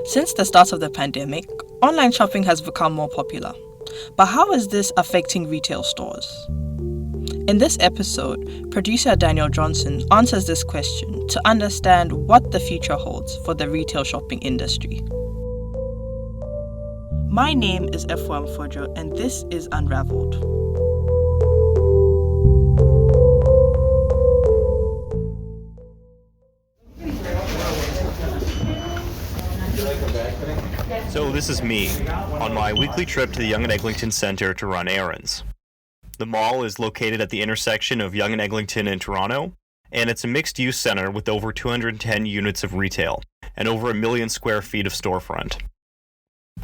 Since the start of the pandemic, online shopping has become more popular. But how is this affecting retail stores? In this episode, producer Daniel Johnson answers this question to understand what the future holds for the retail shopping industry. My name is Efwam Fojo, and this is Unravelled. So this is me, on my weekly trip to the Yonge and Eglinton Centre to run errands. The mall is located at the intersection of Yonge and Eglinton and Toronto, and it's a mixed-use centre with over 210 units of retail and over 1 million square feet of storefront.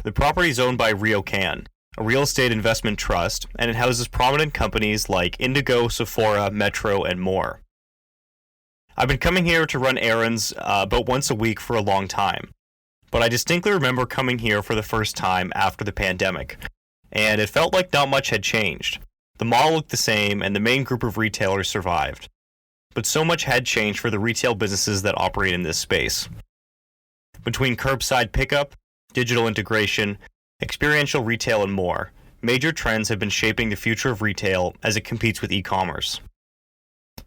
The property is owned by RioCan, a real estate investment trust, and it houses prominent companies like Indigo, Sephora, Metro, and more. I've been coming here to run errands about once a week for a long time. But I distinctly remember coming here for the first time after the pandemic, and it felt like not much had changed. The mall looked the same, and the main group of retailers survived. But so much had changed for the retail businesses that operate in this space. Between curbside pickup, digital integration, experiential retail, and more, major trends have been shaping the future of retail as it competes with e-commerce.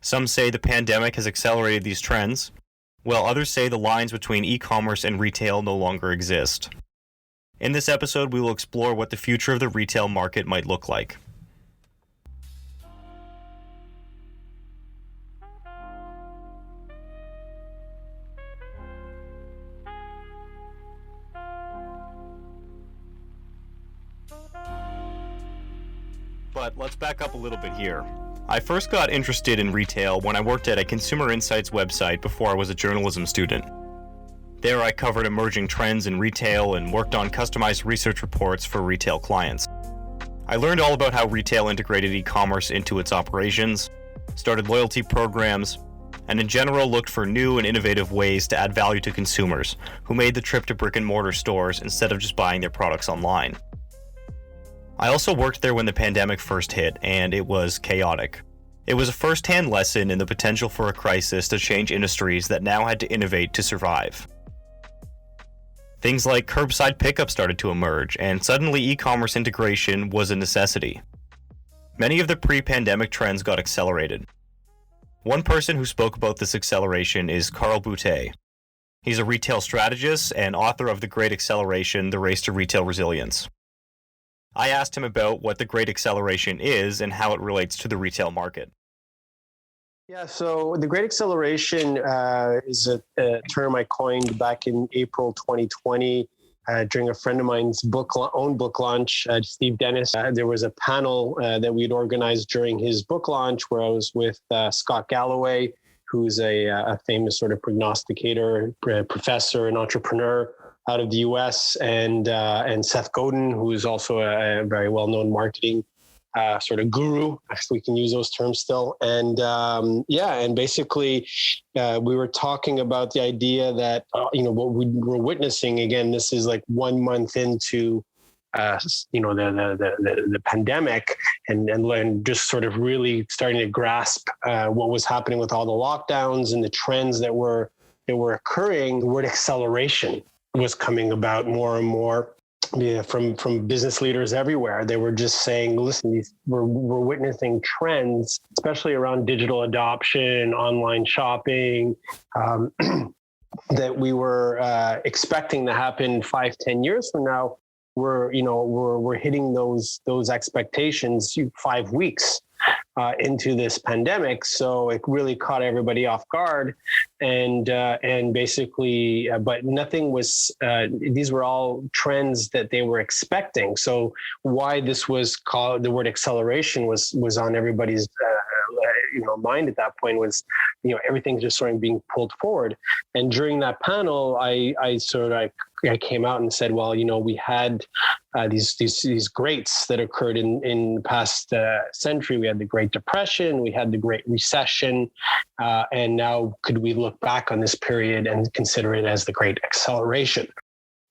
Some say the pandemic has accelerated these trends, while others say the lines between e-commerce and retail no longer exist. In this episode, we will explore what the future of the retail market might look like. But let's back up a little bit here. I first got interested in retail when I worked at a consumer insights website before I was a journalism student. There I covered emerging trends in retail and worked on customized research reports for retail clients. I learned all about how retail integrated e-commerce into its operations, started loyalty programs, and in general looked for new and innovative ways to add value to consumers who made the trip to brick-and-mortar stores instead of just buying their products online. I also worked there when the pandemic first hit, and it was chaotic. It was a first-hand lesson in the potential for a crisis to change industries that now had to innovate to survive. Things like curbside pickup started to emerge, and suddenly e-commerce integration was a necessity. Many of the pre-pandemic trends got accelerated. One person who spoke about this acceleration is Carl Boutet. He's a retail strategist and author of The Great Acceleration: The Race to Retail Resilience. I asked him about what the Great Acceleration is and how it relates to the retail market. Yeah, so the Great Acceleration is a term I coined back in April 2020 during a friend of mine's own book launch, Steve Dennis. There was a panel that we had organized during his book launch where I was with Scott Galloway, who's a famous sort of prognosticator, professor, and entrepreneur out of the U.S., and Seth Godin, who is also a very well-known marketing sort of guru, if we can use those terms still. And basically we were talking about the idea that what we were witnessing. Again, this is like 1 month into the pandemic, and just sort of really starting to grasp what was happening with all the lockdowns and the trends that were occurring. The word acceleration was coming about more and more from business leaders everywhere. They were just saying, listen, we're witnessing trends, especially around digital adoption, online shopping, that we were expecting to happen 5-10 years from now. We're hitting those expectations 5 weeks into this pandemic. So it really caught everybody off guard, and basically, but nothing was, these were all trends that they were expecting. So why this was called, the word acceleration was on everybody's mind at that point, was everything's just sort of being pulled forward. And during that panel, I came out and said, well, we had these greats that occurred in the past century. We had the Great Depression, we had the Great Recession, and now could we look back on this period and consider it as the Great Acceleration?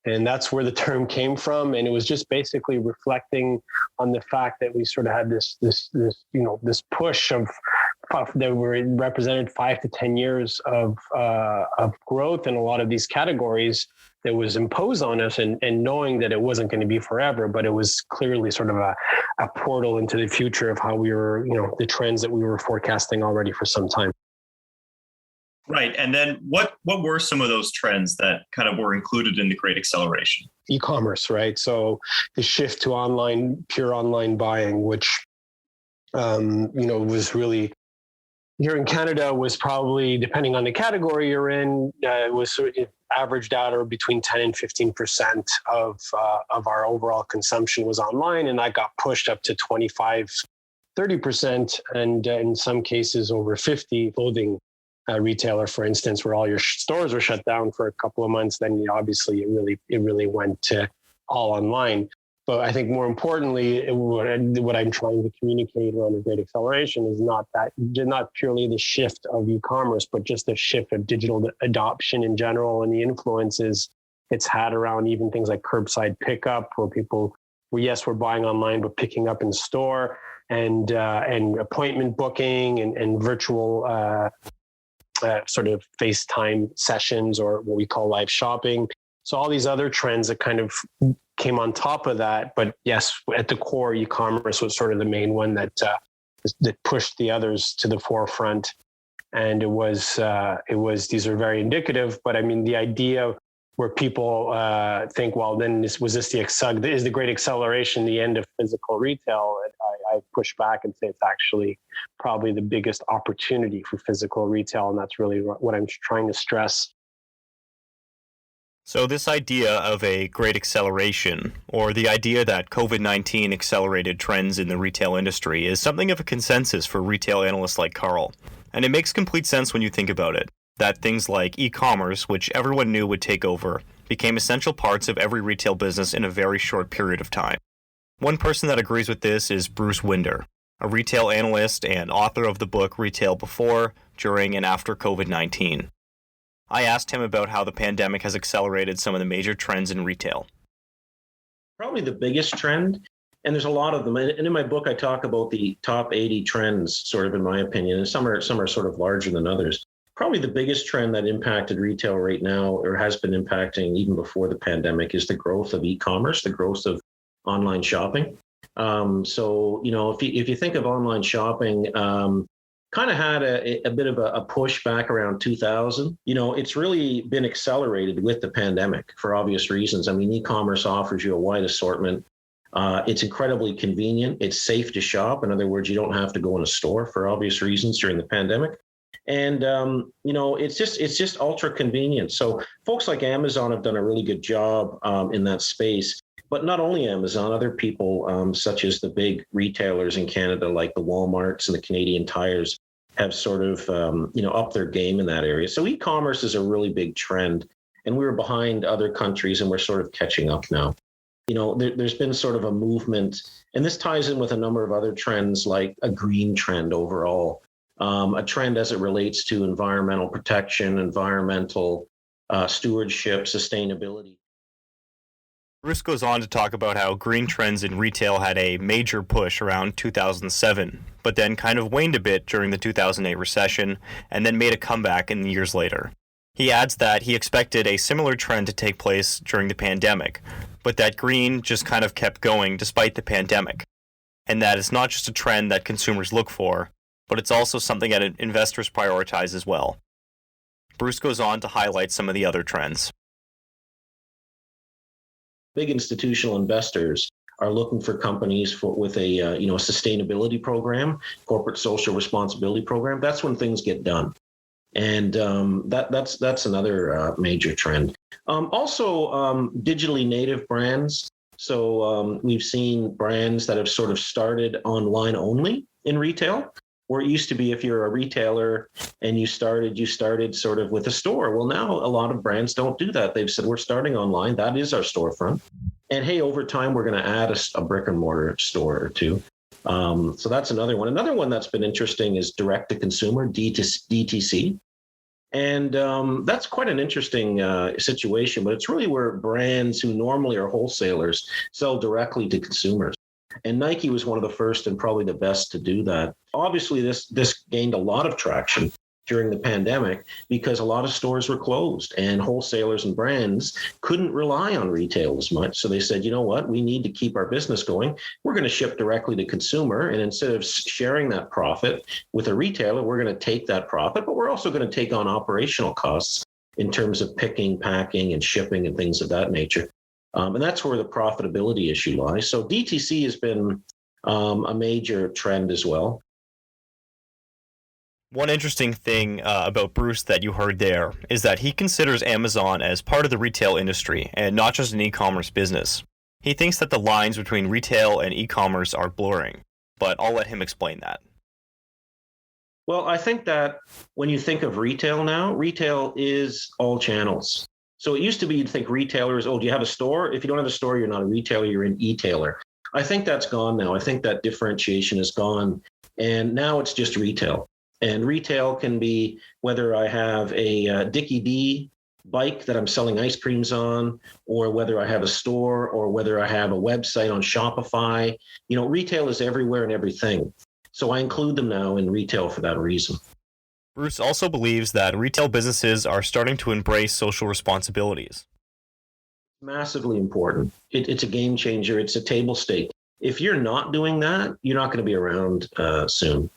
And that's where the term came from. And it was just basically reflecting on the fact that we sort of had this push of there were represented 5 to 10 years of growth in a lot of these categories that was imposed on us, and knowing that it wasn't going to be forever, but it was clearly sort of a portal into the future of how we were, the trends that we were forecasting already for some time. Right. And then what were some of those trends that kind of were included in the Great Acceleration? E-commerce, right? So the shift to pure online buying, which, was really, here in Canada, was probably, depending on the category you're in, it averaged out or between 10 and 15% of our overall consumption was online. And that got pushed up to 25, 30%. And in some cases over 50. Clothing retailer, for instance, where all your stores were shut down for a couple of months, then obviously it really went to all online. But I think more importantly, what I'm trying to communicate around the Great Acceleration is not purely the shift of e-commerce, but just the shift of digital adoption in general and the influences it's had around even things like curbside pickup, where people, we're buying online, but picking up in store, and appointment booking and virtual sort of FaceTime sessions, or what we call live shopping. So all these other trends that kind of came on top of that. But yes, at the core, e-commerce was sort of the main one that pushed the others to the forefront. And it was these are very indicative, but I mean, the idea where people think, well, then is the Great Acceleration the end of physical retail? I push back and say it's actually probably the biggest opportunity for physical retail. And that's really what I'm trying to stress. So this idea of a great acceleration, or the idea that COVID-19 accelerated trends in the retail industry, is something of a consensus for retail analysts like Carl. And it makes complete sense when you think about it, that things like e-commerce, which everyone knew would take over, became essential parts of every retail business in a very short period of time. One person that agrees with this is Bruce Winder, a retail analyst and author of the book Retail Before, During, and After COVID-19. I asked him about how the pandemic has accelerated some of the major trends in retail. Probably the biggest trend, and there's a lot of them, and in my book I talk about the top 80 trends, sort of in my opinion, and some are sort of larger than others. Probably the biggest trend that impacted retail right now, or has been impacting even before the pandemic, is the growth of e-commerce, the growth of online shopping. So, if you think of online shopping, kind of had a bit of a push back around 2000. It's really been accelerated with the pandemic for obvious reasons. I mean, e-commerce offers you a wide assortment. It's incredibly convenient. It's safe to shop. In other words, you don't have to go in a store for obvious reasons during the pandemic. And, it's just ultra convenient. So folks like Amazon have done a really good job in that space. But not only Amazon, other people such as the big retailers in Canada, like the Walmarts and the Canadian Tires, have sort of, upped their game in that area. So e-commerce is a really big trend, and we were behind other countries, and we're sort of catching up now. There's been sort of a movement, and this ties in with a number of other trends, like a green trend overall, a trend as it relates to environmental protection, environmental stewardship, sustainability. Bruce goes on to talk about how green trends in retail had a major push around 2007, but then kind of waned a bit during the 2008 recession, and then made a comeback in the years later. He adds that he expected a similar trend to take place during the pandemic, but that green just kind of kept going despite the pandemic, and that it's not just a trend that consumers look for, but it's also something that investors prioritize as well. Bruce goes on to highlight some of the other trends. Big institutional investors are looking for companies with a sustainability program, corporate social responsibility program. That's when things get done, and that's another major trend. Also, digitally native brands. So we've seen brands that have sort of started online only in retail, where it used to be if you're a retailer and you started sort of with a store. Well, now a lot of brands don't do that. They've said, we're starting online. That is our storefront. And hey, over time, we're going to add a brick and mortar store or two. So that's another one. Another one that's been interesting is direct to consumer, DTC. And that's quite an interesting situation, but it's really where brands who normally are wholesalers sell directly to consumers. And Nike was one of the first and probably the best to do that. Obviously, this gained a lot of traction during the pandemic because a lot of stores were closed and wholesalers and brands couldn't rely on retail as much. So they said, you know what, we need to keep our business going. We're going to ship directly to consumer. And instead of sharing that profit with a retailer, we're going to take that profit, but we're also going to take on operational costs in terms of picking, packing, and shipping and things of that nature. And that's where the profitability issue lies. So DTC has been a major trend as well. One interesting thing about Bruce that you heard there is that he considers Amazon as part of the retail industry and not just an e-commerce business. He thinks that the lines between retail and e-commerce are blurring, but I'll let him explain that. Well, I think that when you think of retail now, retail is all channels. So it used to be you'd think retailers, oh, do you have a store? If you don't have a store, you're not a retailer, you're an e-tailer. I think that's gone now. I think that differentiation is gone. And now it's just retail. And retail can be whether I have a Dickie D bike that I'm selling ice creams on, or whether I have a store, or whether I have a website on Shopify. You know, retail is everywhere and everything. So I include them now in retail for that reason. Bruce also believes that retail businesses are starting to embrace social responsibilities. Massively important. It's a game changer. It's a table stake. If you're not doing that, you're not going to be around soon.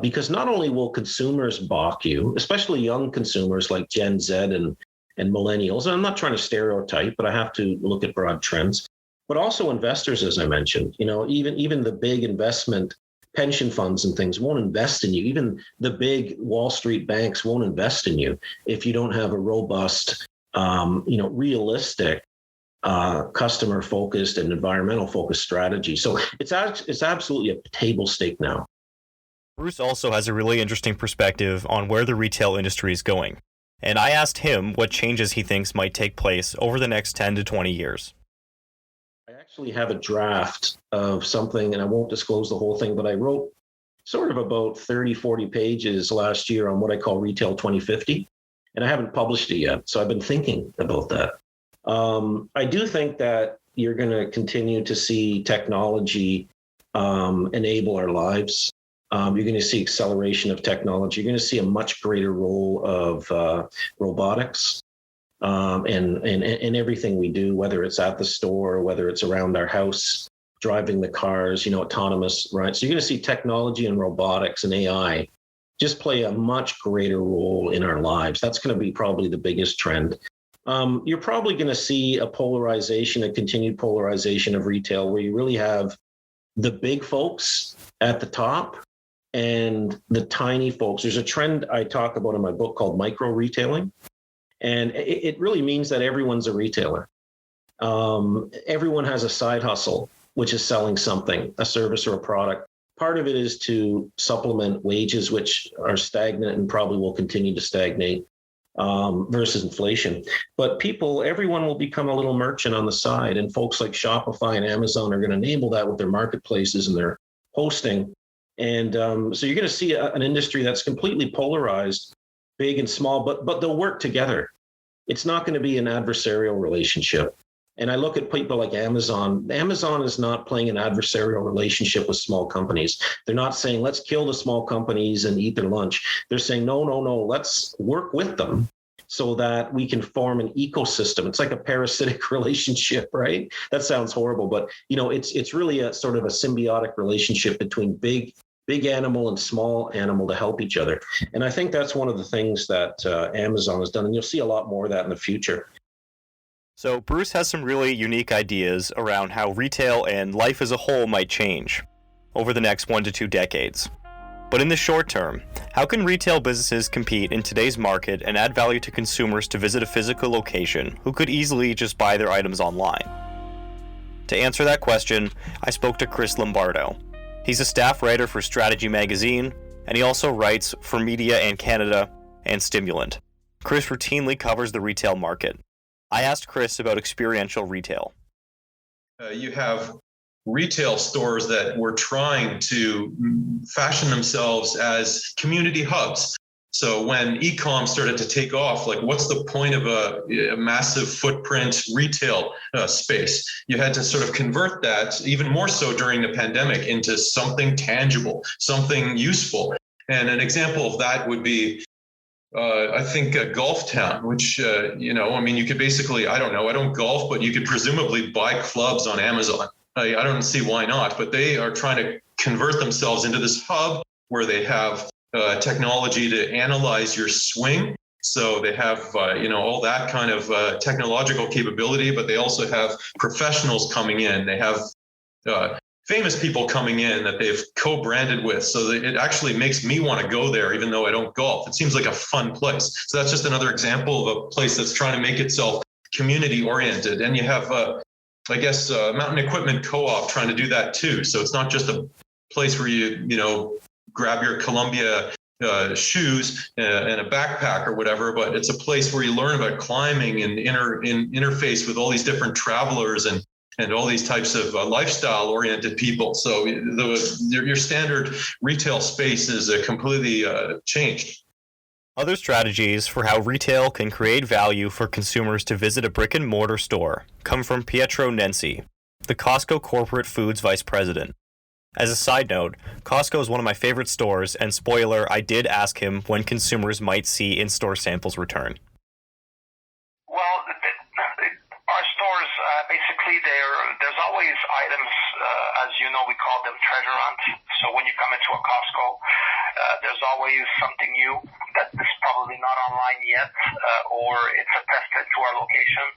Because not only will consumers balk you, especially young consumers like Gen Z and millennials, and I'm not trying to stereotype, but I have to look at broad trends, but also investors, as I mentioned, you know, even the big investment pension funds and things won't invest in you. Even the big Wall Street banks won't invest in you if you don't have a robust, realistic, customer focused and environmental focused strategy. So it's absolutely a table stake now. Bruce also has a really interesting perspective on where the retail industry is going, and I asked him what changes he thinks might take place over the next 10 to 20 years. I actually have a draft of something, and I won't disclose the whole thing, but I wrote sort of about 30, 40 pages last year on what I call Retail 2050, and I haven't published it yet, so I've been thinking about that. I do think that you're going to continue to see technology enable our lives. You're going to see acceleration of technology. You're going to see a much greater role of robotics and everything we do, whether it's at the store, whether it's around our house, driving the cars, autonomous, right? So you're going to see technology and robotics and AI just play a much greater role in our lives. That's going to be probably the biggest trend. You're probably going to see a continued polarization of retail, where you really have the big folks at the top and the tiny folks. There's a trend I talk about in my book called micro retailing. And it really means that everyone's a retailer. Everyone has a side hustle, which is selling something, a service or a product. Part of it is to supplement wages, which are stagnant and probably will continue to stagnate versus inflation. But everyone will become a little merchant on the side. And folks like Shopify and Amazon are going to enable that with their marketplaces and their hosting. And so you're going to see an industry that's completely polarized, big and small, but they'll work together. It's not going to be an adversarial relationship. And I look at people like Amazon. Amazon is not playing an adversarial relationship with small companies. They're not saying, let's kill the small companies and eat their lunch. They're saying, no, let's work with them so that we can form an ecosystem. It's like a parasitic relationship, right? That sounds horrible, but it's really a sort of a symbiotic relationship between big animal and small animal to help each other. And I think that's one of the things that Amazon has done. And you'll see a lot more of that in the future. So Bruce has some really unique ideas around how retail and life as a whole might change over the next 1 to 2 decades. But in the short term, how can retail businesses compete in today's market and add value to consumers to visit a physical location who could easily just buy their items online? To answer that question, I spoke to Chris Lombardo. He's a staff writer for Strategy Magazine, and he also writes for Media and Canada and Stimulant. Chris routinely covers the retail market. I asked Chris about experiential retail. You have retail stores that were trying to fashion themselves as community hubs. So when e-com started to take off, like what's the point of a massive footprint retail space? You had to sort of convert that, even more so during the pandemic, into something tangible, something useful. And an example of that would be, I think, Golf Town, which, you could basically, I don't golf, but you could presumably buy clubs on Amazon. I don't see why not, but they are trying to convert themselves into this hub where they have technology to analyze your swing. So they have, all that kind of technological capability, but they also have professionals coming in. They have famous people coming in that they've co-branded with. So that it actually makes me want to go there, even though I don't golf. It seems like a fun place. So that's just another example of a place that's trying to make itself community oriented. And you have, Mountain Equipment Co-op trying to do that too. So it's not just a place where you grab your Columbia shoes and a backpack or whatever, but it's a place where you learn about climbing and interface with all these different travelers and all these types of lifestyle-oriented people. So your standard retail space is completely changed. Other strategies for how retail can create value for consumers to visit a brick-and-mortar store come from Pietro Nensi, the Costco Corporate Foods Vice President. As a side note, Costco is one of my favorite stores, and spoiler, I did ask him when consumers might see in-store samples return. Well, our stores, basically, there's always items, as you know, we call them treasure hunt. So when you come into a Costco, there's always something new that is probably not online yet, or it's attested to our location.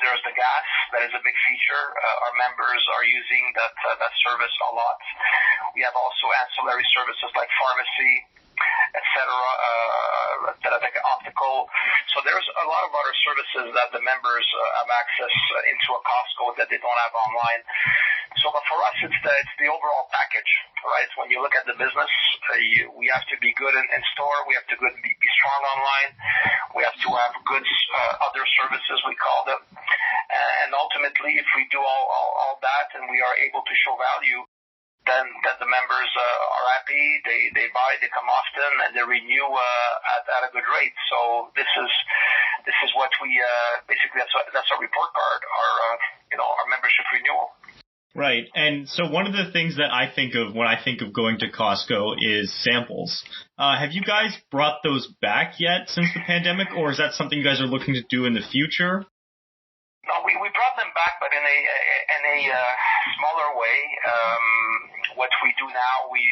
There's the gas. That is a big feature. Our members are using that service a lot. We have also ancillary services like pharmacy, etc., like optical. So there's a lot of other services that the members have access into a Costco that they don't have online. So, but for us, it's the overall package, right? When you look at the business, we have to be good in store. We have to be strong online. We have to have good other services, we call them. And ultimately, if we do all that and we are able to show value, then the members are happy. They buy, they come often, and they renew at a good rate. So this is what we basically that's our report card, our membership renewal. Right, and so one of the things that I think of when I think of going to Costco is samples. Have you guys brought those back yet since the pandemic, or is that something you guys are looking to do in the future? No, we brought them back, but in a smaller way. What we do now, we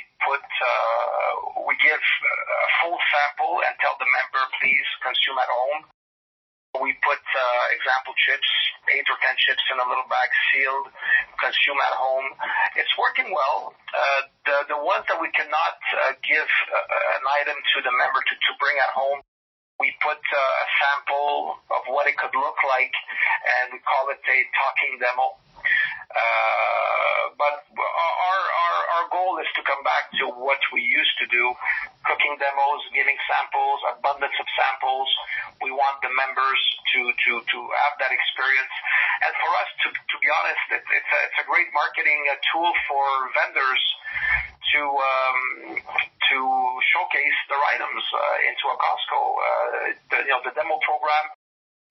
give a full sample and tell the member, please consume at home. We put example chips, 8 or 10 chips in a little bag, sealed, consume at home. It's working well. The ones that we cannot give an item to the member to bring at home, we put a sample of what it could look like, and we call it a talking demo. But our goal is to come back to what we used to do, cooking demos, giving samples, abundance of samples. We want the members to have that experience. And for us, to be honest, it's a great marketing tool for vendors to showcase their items into a Costco. The demo program.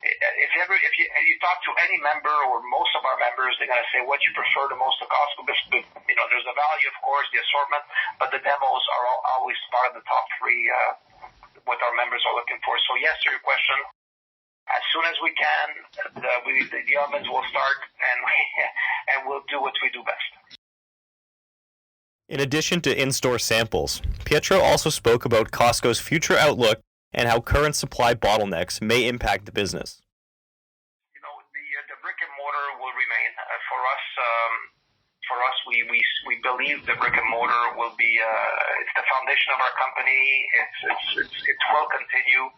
If you talk to any member or most of our members, they're going to say what you prefer the most to Costco. There's the value, of course, the assortment, but the demos are always part of the top 3 what our members are looking for. So yes, to your question, as soon as we can, the ovens will start, and we'll do what we do best. In addition to in-store samples, Pietro also spoke about Costco's future outlook and how current supply bottlenecks may impact the business. The brick and mortar will remain. For us, we believe the brick and mortar will be it's the foundation of our company. It will continue.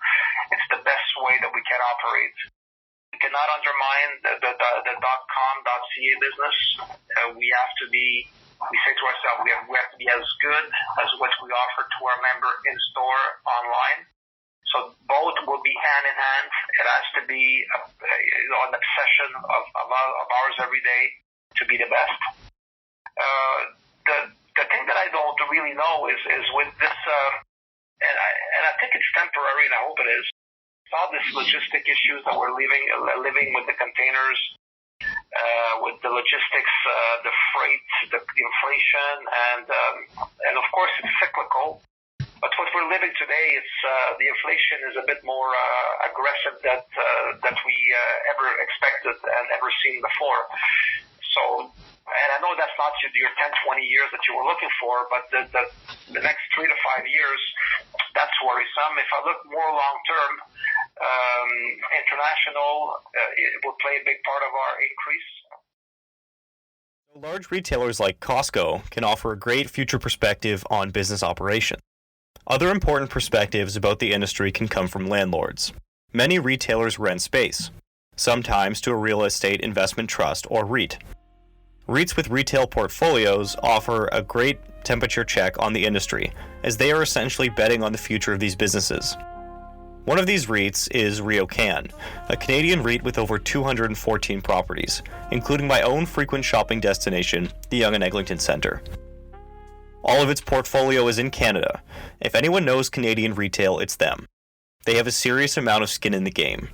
It's the best way that we can operate. We cannot undermine the .com.ca business. We say to ourselves, we have to be as good as what we offer to our member in store online. So both will be hand in hand. It has to be an obsession of ours every day to be the best. The thing that I don't really know is with this and I think it's temporary, and I hope it is. All this logistic issues that we're living with the containers, with the logistics, the freight, the inflation, and of course it's cyclical. But what we're living today, it's the inflation is a bit more aggressive that we ever expected and ever seen before. So, and I know that's not your 10, 20 years that you were looking for, but the next 3 to 5 years, that's worrisome. If I look more long term, international, it will play a big part of our increase. Large retailers like Costco can offer a great future perspective on business operation. Other important perspectives about the industry can come from landlords. Many retailers rent space, sometimes to a real estate investment trust or REIT. REITs with retail portfolios offer a great temperature check on the industry, as they are essentially betting on the future of these businesses. One of these REITs is RioCan, a Canadian REIT with over 214 properties, including my own frequent shopping destination, the Yonge and Eglinton Centre. All of its portfolio is in Canada. If anyone knows Canadian retail, it's them. They have a serious amount of skin in the game.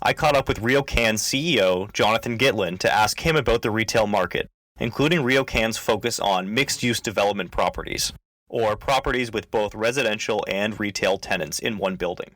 I caught up with RioCan's CEO, Jonathan Gitlin, to ask him about the retail market, including RioCan's focus on mixed-use development properties, or properties with both residential and retail tenants in one building.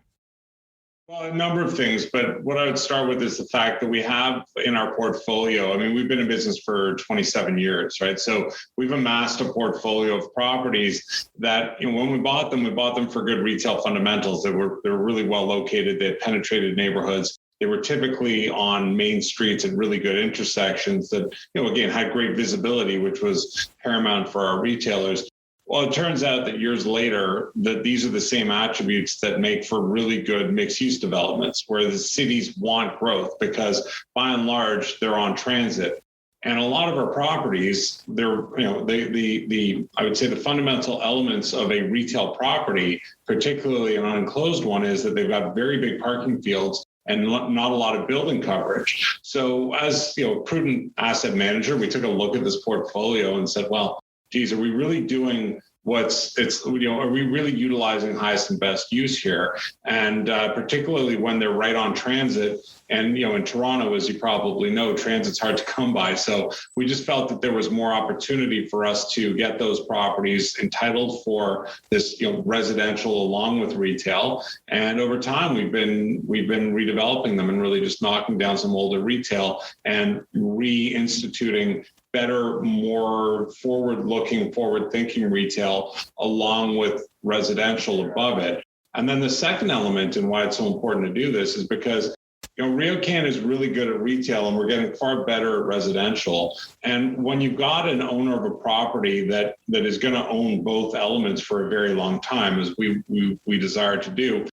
Well, a number of things, but what I would start with is the fact that we have in our portfolio, I mean, we've been in business for 27 years, right? So we've amassed a portfolio of properties that, when we bought them for good retail fundamentals. They were really well located. They had penetrated neighborhoods. They were typically on main streets at really good intersections that, again, had great visibility, which was paramount for our retailers. Well, it turns out that years later, that these are the same attributes that make for really good mixed-use developments, where the cities want growth because, by and large, they're on transit. And a lot of our properties, they're, I would say the fundamental elements of a retail property, particularly an unenclosed one, is that they've got very big parking fields and not a lot of building coverage. So as a prudent asset manager, we took a look at this portfolio and said, well, geez, are we really doing are we really utilizing highest and best use here? And particularly when they're right on transit, and in Toronto, as you probably know, transit's hard to come by. So we just felt that there was more opportunity for us to get those properties entitled for this, residential along with retail. And over time, we've been redeveloping them and really just knocking down some older retail and reinstituting better, more forward-looking, forward-thinking retail along with residential above it. And then the second element and why it's so important to do this is because RioCan is really good at retail and we're getting far better at residential. And when you've got an owner of a property that is going to own both elements for a very long time, as we desire to do,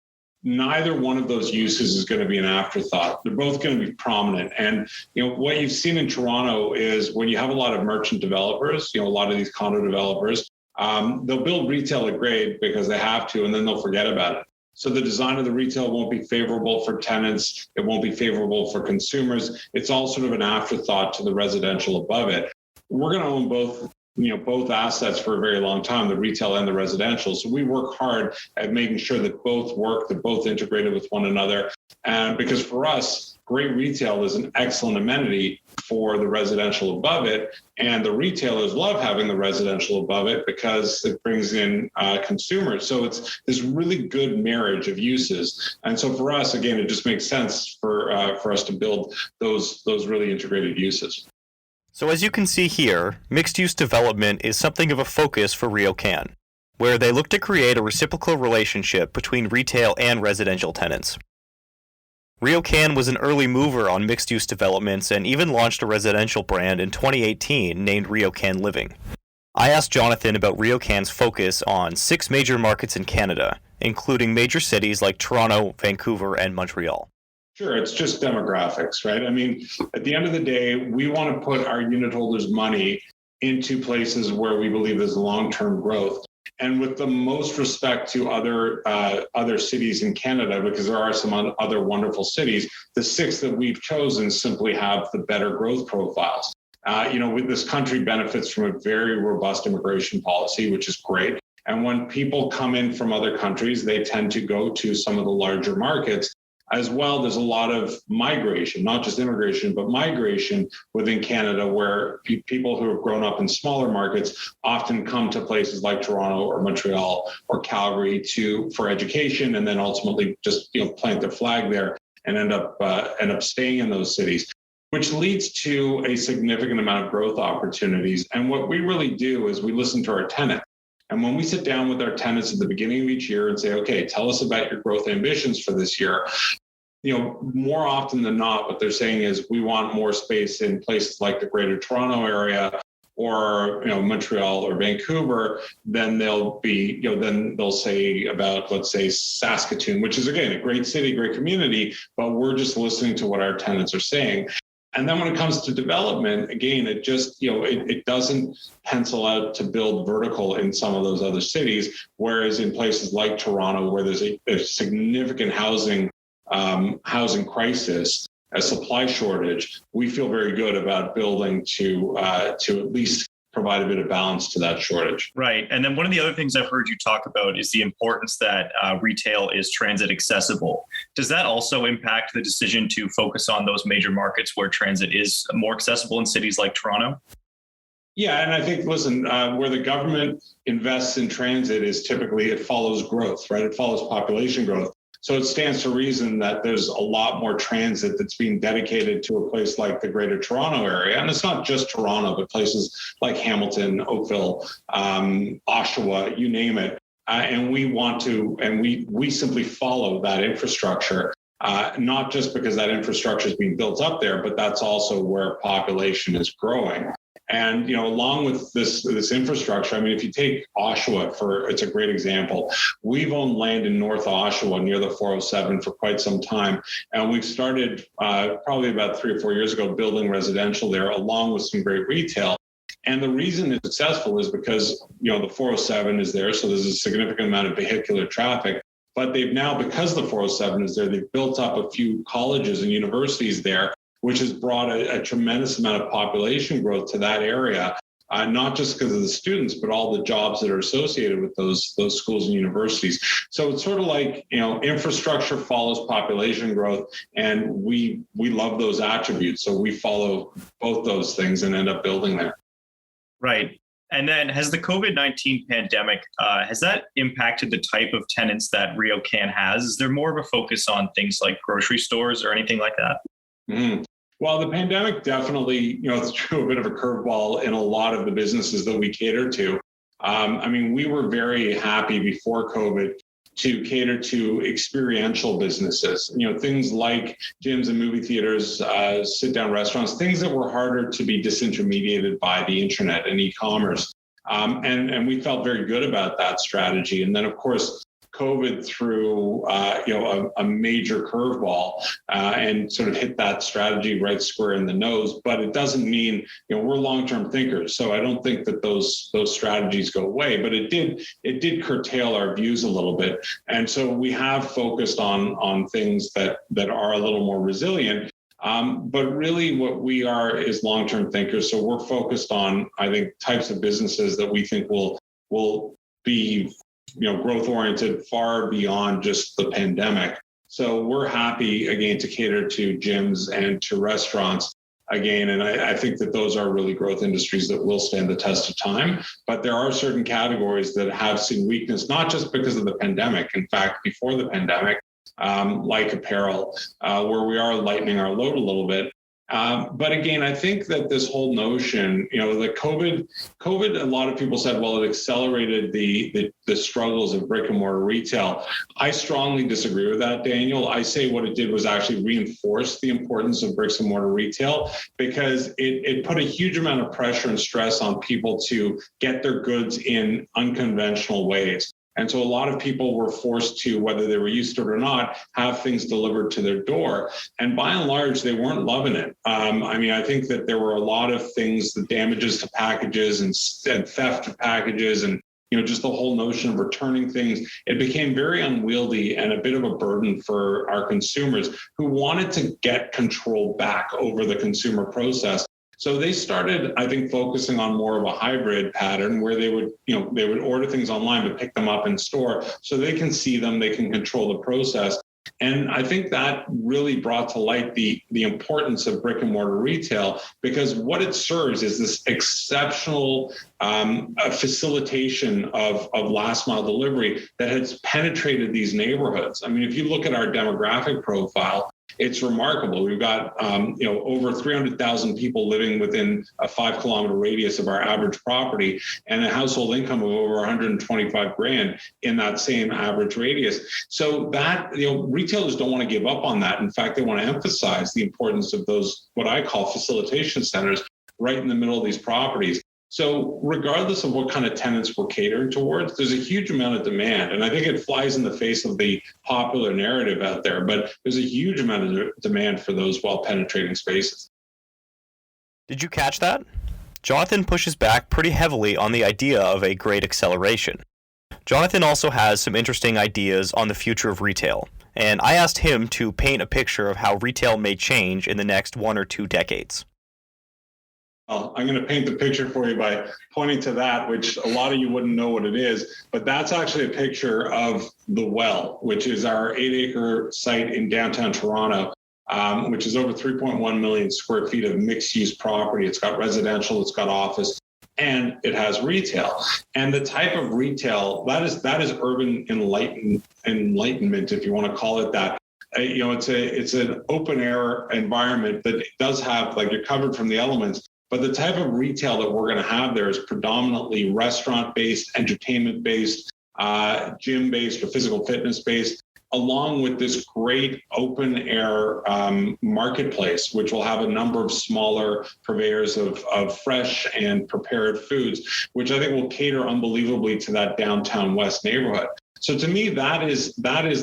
neither one of those uses is going to be an afterthought. They're both going to be prominent. And, what you've seen in Toronto is when you have a lot of merchant developers, a lot of these condo developers, they'll build retail at grade because they have to, and then they'll forget about it. So the design of the retail won't be favorable for tenants. It won't be favorable for consumers. It's all sort of an afterthought to the residential above it. We're going to own both assets for a very long time, the retail and the residential. So we work hard at making sure that both work, that both integrated with one another. And because for us, great retail is an excellent amenity for the residential above it. And the retailers love having the residential above it because it brings in consumers. So it's this really good marriage of uses. And so for us, again, it just makes sense for us to build those really integrated uses. So as you can see here, mixed-use development is something of a focus for RioCan, where they look to create a reciprocal relationship between retail and residential tenants. RioCan was an early mover on mixed-use developments and even launched a residential brand in 2018 named RioCan Living. I asked Jonathan about RioCan's focus on 6 major markets in Canada, including major cities like Toronto, Vancouver, and Montreal. Sure, it's just demographics, right? I mean, at the end of the day, we want to put our unit holders' money into places where we believe there's long-term growth. And with the most respect to other cities in Canada, because there are some other wonderful cities, the 6 that we've chosen simply have the better growth profiles. This country benefits from a very robust immigration policy, which is great. And when people come in from other countries, they tend to go to some of the larger markets. As well, there's a lot of migration, not just immigration, but migration within Canada, where people who have grown up in smaller markets often come to places like Toronto or Montreal or Calgary for education, and then ultimately just plant their flag there and end up staying in those cities, which leads to a significant amount of growth opportunities. And what we really do is we listen to our tenants. And when we sit down with our tenants at the beginning of each year and say, okay, tell us about your growth ambitions for this year, more often than not, what they're saying is we want more space in places like the Greater Toronto area or Montreal or Vancouver. Then they'll say about, let's say, Saskatoon, which is again a great city, great community, but we're just listening to what our tenants are saying. And then when it comes to development, again, it just, it doesn't pencil out to build vertical in some of those other cities. Whereas in places like Toronto, where there's a significant housing crisis, a supply shortage, we feel very good about building to at least provide a bit of balance to that shortage. Right. And then one of the other things I've heard you talk about is the importance that retail is transit accessible. Does that also impact the decision to focus on those major markets where transit is more accessible in cities like Toronto? Yeah, and I think, listen, where the government invests in transit is typically it follows growth, right? It follows population growth. So it stands to reason that there's a lot more transit that's being dedicated to a place like the Greater Toronto area. And it's not just Toronto, but places like Hamilton, Oakville, Oshawa, you name it. And we simply follow that infrastructure, not just because that infrastructure is being built up there, but that's also where population is growing. And, along with this infrastructure, I mean, if you take Oshawa it's a great example. We've owned land in North Oshawa near the 407 for quite some time. And we've started probably about 3 or 4 years ago, building residential there along with some great retail. And the reason it's successful is because, the 407 is there. So there's a significant amount of vehicular traffic. But they've now, because the 407 is there, they've built up a few colleges and universities there, which has brought a tremendous amount of population growth to that area, not just because of the students, but all the jobs that are associated with those schools and universities. So it's sort of like, infrastructure follows population growth, and we love those attributes. So we follow both those things and end up building there. Right. And then has the COVID-19 pandemic, has that impacted the type of tenants that RioCan has? Is there more of a focus on things like grocery stores or anything like that? Mm-hmm. Well, the pandemic definitely, threw a bit of a curveball in a lot of the businesses that we cater to. We were very happy before COVID to cater to experiential businesses, things like gyms and movie theaters, sit-down restaurants, things that were harder to be disintermediated by the internet and e-commerce. And we felt very good about that strategy. And then, of course, COVID threw, a major curveball and sort of hit that strategy right square in the nose. But it doesn't mean, we're long-term thinkers. So I don't think that those strategies go away. But it did curtail our views a little bit. And so we have focused on things that are a little more resilient. But really what we are is long-term thinkers. So we're focused on, I think, types of businesses that we think will be growth oriented far beyond just the pandemic. So we're happy, again, to cater to gyms and to restaurants again. And I think that those are really growth industries that will stand the test of time. But there are certain categories that have seen weakness, not just because of the pandemic. In fact, before the pandemic, like apparel, where we are lightening our load a little bit. But again, I think that this whole notion, the COVID, a lot of people said, well, it accelerated the struggles of brick and mortar retail. I strongly disagree with that, Daniel. I say what it did was actually reinforce the importance of bricks and mortar retail, because it put a huge amount of pressure and stress on people to get their goods in unconventional ways. And so a lot of people were forced to, whether they were used to it or not, have things delivered to their door. And by and large, they weren't loving it. I think that there were a lot of things, the damages to packages and theft of packages and just the whole notion of returning things. It became very unwieldy and a bit of a burden for our consumers who wanted to get control back over the consumer process. So they started, I think, focusing on more of a hybrid pattern where they would order things online but pick them up in store so they can see them, they can control the process. And I think that really brought to light the importance of brick and mortar retail, because what it serves is this exceptional facilitation of last mile delivery that has penetrated these neighborhoods. I mean, if you look at our demographic profile, it's remarkable. We've got over 300,000 people living within a 5-kilometer radius of our average property, and a household income of over 125 grand in that same average radius. So that, retailers don't want to give up on that. In fact, they want to emphasize the importance of those, what I call facilitation centers, right in the middle of these properties. So regardless of what kind of tenants we're catering towards, there's a huge amount of demand. And I think it flies in the face of the popular narrative out there, but there's a huge amount of demand for those well-penetrating spaces. Did you catch that? Jonathan pushes back pretty heavily on the idea of a great acceleration. Jonathan also has some interesting ideas on the future of retail, and I asked him to paint a picture of how retail may change in the next 1 or 2 decades. Well, I'm going to paint the picture for you by pointing to that, which a lot of you wouldn't know what it is, but that's actually a picture of The Well, which is our 8-acre site in downtown Toronto, which is over 3.1 million square feet of mixed-use property. It's got residential, it's got office, and it has retail. And the type of retail, that is urban enlightenment, if you want to call it that. It's an open air environment that does have, like, you're covered from the elements. But the type of retail that we're going to have there is predominantly restaurant-based, entertainment-based, gym-based, or physical fitness-based, along with this great open-air marketplace, which will have a number of smaller purveyors of fresh and prepared foods, which I think will cater unbelievably to that downtown West neighborhood. So to me, that is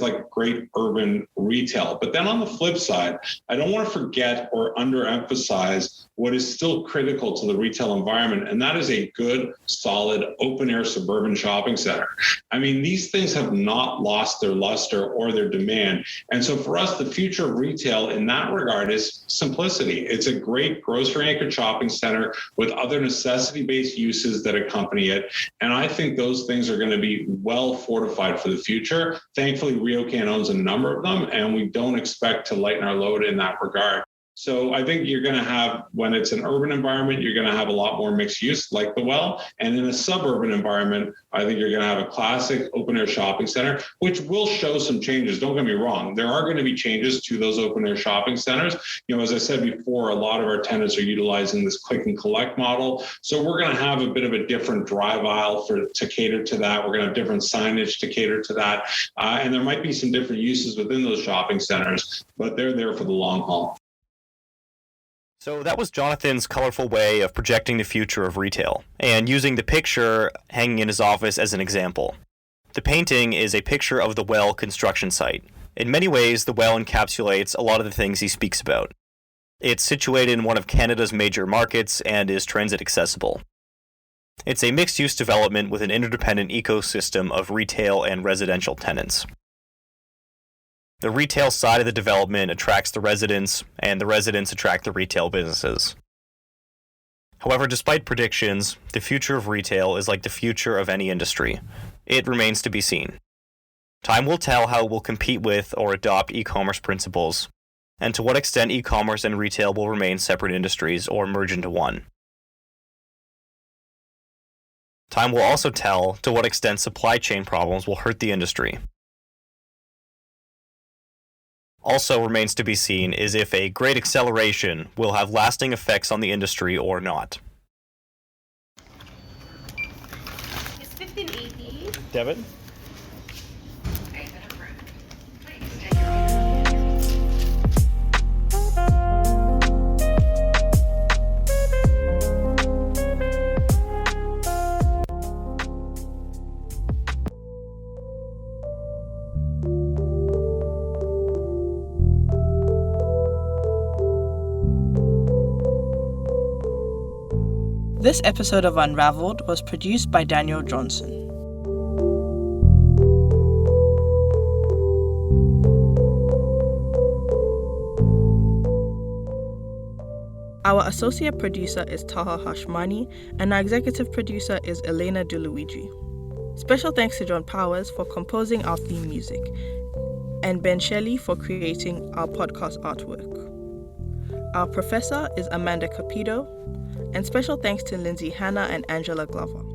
like great urban retail. But then on the flip side, I don't want to forget or underemphasize what is still critical to the retail environment, and that is a good, solid, open-air suburban shopping center. I mean, these things have not lost their luster or their demand. And so for us, the future of retail in that regard is simplicity. It's a great grocery-anchored shopping center with other necessity-based uses that accompany it. And I think those things are going to be well fortified for the future. Thankfully, RioCan owns a number of them, and we don't expect to lighten our load in that regard. So I think you're going to have, when it's an urban environment, you're going to have a lot more mixed use like The Well. And in a suburban environment, I think you're going to have a classic open air shopping center, which will show some changes. Don't get me wrong. There are going to be changes to those open air shopping centers. As I said before, a lot of our tenants are utilizing this click and collect model. So we're going to have a bit of a different drive aisle to cater to that. We're going to have different signage to cater to that. And there might be some different uses within those shopping centers, but they're there for the long haul. So that was Jonathan's colorful way of projecting the future of retail, and using the picture hanging in his office as an example. The painting is a picture of the Well construction site. In many ways, the Well encapsulates a lot of the things he speaks about. It's situated in one of Canada's major markets and is transit accessible. It's a mixed-use development with an interdependent ecosystem of retail and residential tenants. The retail side of the development attracts the residents, and the residents attract the retail businesses. However, despite predictions, the future of retail is like the future of any industry. It remains to be seen. Time will tell how it will compete with or adopt e-commerce principles, and to what extent e-commerce and retail will remain separate industries or merge into one. Time will also tell to what extent supply chain problems will hurt the industry. Also remains to be seen is if a great acceleration will have lasting effects on the industry or not. It's 1580. Debit? This episode of Unravelled was produced by Daniel Johnson. Our associate producer is Taha Hashmani, and our executive producer is Elena DeLuigi. Special thanks to John Powers for composing our theme music, and Ben Shelley for creating our podcast artwork. Our professor is Amanda Cupido, and special thanks to Lindsay Hanna and Angela Glover.